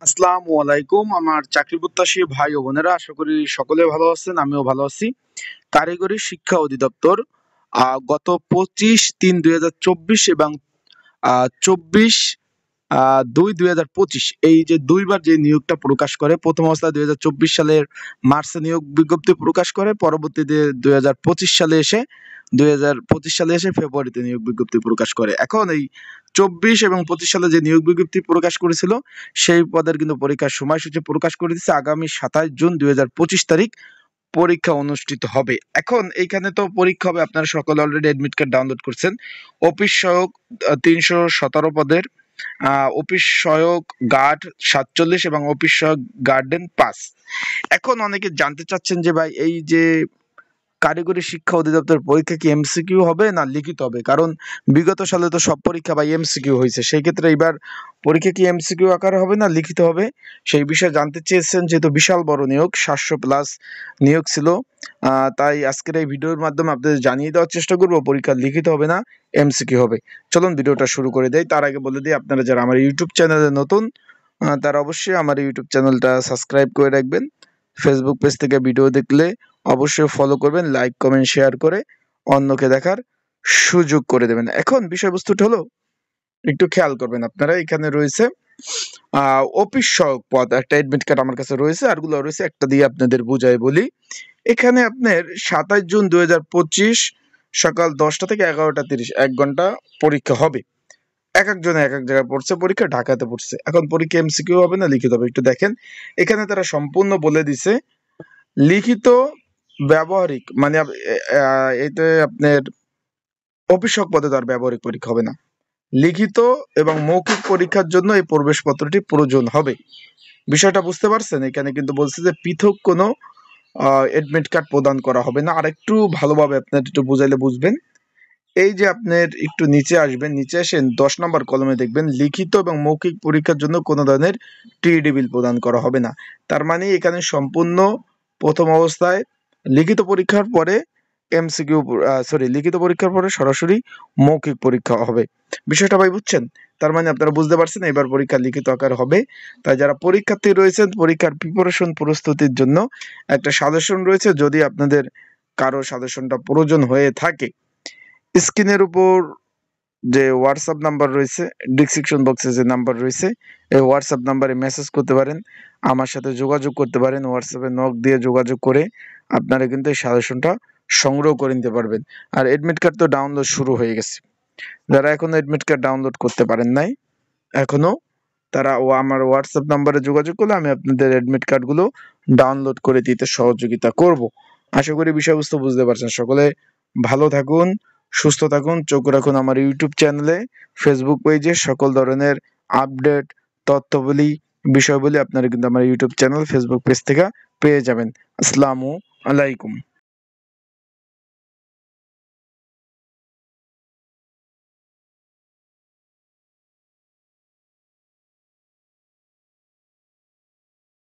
আসসালামু আলাইকুম আমার চাকরি প্রত্যাশী ভাই ও বোনেরা, আশা করি সকলে ভালো আছেন, আমিও ভালো আছি। কারিগরি শিক্ষা অধিদপ্তর গত 25/3/2024 এবং 24/2/2025 এই যে দুইবার যে নিয়োগটা প্রকাশ করে। প্রথম অবস্থায় 2024 সালের মার্চে নিয়োগ বিজ্ঞপ্তি প্রকাশ করে, পরবর্তীতে 2025 সালে এসে ফেব্রুয়ারিতে নিয়োগ বিজ্ঞপ্তি প্রকাশ করে। এখন এই 24 এবং 25 সালে যে নিয়োগ বিজ্ঞপ্তি প্রকাশ করেছিল সেই পদের কিন্তু পরীক্ষার সময়সূচি প্রকাশ করে দিচ্ছে। আগামী 27 জুন 2025 তারিখ পরীক্ষা অনুষ্ঠিত হবে। এখন এইখানে তো পরীক্ষা হবে, আপনারা সকলে অলরেডি অ্যাডমিট কার্ড ডাউনলোড করছেন। অফিস সহায়ক 317 পদের, অফিস সহায়ক গার্ড 47 এবং অফিস সহায়ক গার্ডেন 5। এখন অনেকে জানতে চাচ্ছেন যে ভাই, এই যে কারিগরি শিক্ষা অধিদপ্তর পরীক্ষা কি এমসিকিউ হবে না লিখিত হবে? কারণ বিগত সালে তো সব পরীক্ষা বা এমসিকিউ হয়েছে, সেই ক্ষেত্রে এবার পরীক্ষা কি এমসিকিউ আকারে হবে না লিখিত হবে, সেই বিষয়ে জানতে চেয়েছেন। যেহেতু বিশাল বড় নিয়োগ, 700+ নিয়োগ ছিল, তাই আজকের এই ভিডিওর মাধ্যমে আপনাদের জানিয়ে দেওয়ার চেষ্টা করব পরীক্ষা লিখিত হবে না এমসিকিউ হবে। চলুন ভিডিওটা শুরু করে দেই। তার আগে বলে দিই, আপনারা যারা আমার ইউটিউব চ্যানেলে নতুন তারা অবশ্যই আমার ইউটিউব চ্যানেলটা সাবস্ক্রাইব করে রাখবেন। ফেসবুক পেজ থেকে ভিডিও দেখলে অবশ্যই ফলো করবেন, লাইক কমেন্ট শেয়ার করে অন্যকে দেখার সুযোগ করে দেবেন। এখন বিষয়বস্তুটা হলো, একটু খেয়াল করবেন আপনারা, এখানে রয়েছে অফিস সহায়ক পদ, একটা এডমিট কার্ড আমার কাছে রয়েছে, আরগুলো রয়েছে, একটা দিয়ে আপনাদের বুঝাই বলি। এখানে আপনার 27 জুন 2025 সকাল 10টা থেকে 11টা 30, 1 ঘন্টা পরীক্ষা হবে। এক একজনে এক এক জায়গায় পড়ছে পরীক্ষা, ঢাকাতে পড়ছে। এখন পরীক্ষা এমসিকিউ হবে না লিখিত হবে, একটু দেখেন। এখানে তারা সম্পূর্ণ বলে দিছে, লিখিত ব্যবহারিক মানে এতে আপনার অফিস সহায়ক পদে তার ব্যবহারিক পরীক্ষা হবে না। লিখিত এবং মৌখিক পরীক্ষার জন্য এই প্রবেশপত্রটি প্রয়োজন হবে। বিষয়টা বুঝতে পারছেন? এখানে কিন্তু বলছে যে পৃথক কোনো এডমিট কার্ড প্রদান করা হবে না। আর একটু ভালোভাবে আপনার একটু বুঝাইলে বুঝবেন। এই যে আপনার একটু নিচে আসবেন, নিচে এসে 10 নম্বর কলমে দেখবেন লিখিত এবং মৌখিক পরীক্ষার জন্য কোনো ধরনের টিইডি বিল প্রদান করা হবে না। তার মানে এখানে সম্পূর্ণ প্রথম অবস্থায় লিখিত পরীক্ষার পরে লিখিত পরীক্ষার পরে সরাসরি মৌখিক পরীক্ষা হবে। বিষয়টা ভাই বুঝছেন? তার মানে আপনারা বুঝতে পারছেন এবার পরীক্ষা লিখিত আকার হবে। তাই যারা পরীক্ষার্থী রয়েছেন, পরীক্ষার প্রিপারেশন প্রস্তুতির জন্য একটা সাজেশন রয়েছে। যদি আপনাদের কারো সাজেশনটা প্রয়োজন হয়ে থাকে, স্ক্রিনের উপর যে হোয়াটসঅ্যাপ নাম্বার রয়েছে, ডিসক্রিপশন বক্সে যে নাম্বার রয়েছে, এই হোয়াটসঅ্যাপ নাম্বারে মেসেজ করতে পারেন, আমার সাথে যোগাযোগ করতে পারেন। হোয়াটসঅ্যাপে নক দিয়ে যোগাযোগ করে আপনারা কিন্তু এই সাজেশনটা সংগ্রহ করে নিতে পারবেন। আর এডমিট কার্ড তো ডাউনলোড শুরু হয়ে গেছে। যারা এখনো এডমিট কার্ড ডাউনলোড করতে পারেন নাই এখনো, তারা আমার হোয়াটসঅ্যাপ নাম্বারে যোগাযোগ করলে আমি আপনাদের এডমিট কার্ডগুলো ডাউনলোড করে দিতে সহযোগিতা করব। আশা করি বিষয়বস্তু বুঝতে পারছেন। সকলে ভালো থাকুন, সুস্থ থাকুন, চোখ রাখুন আমার ইউটিউব চ্যানেলে, ফেসবুক পেজে। সকল ধরনের আপডেট, তথ্যবলি, বিষয়বলি আপনারা কিন্তু আমার ইউটিউব চ্যানেল, ফেসবুক পেজ থেকে পেয়ে যাবেন। আসসালামু আলাইকুম।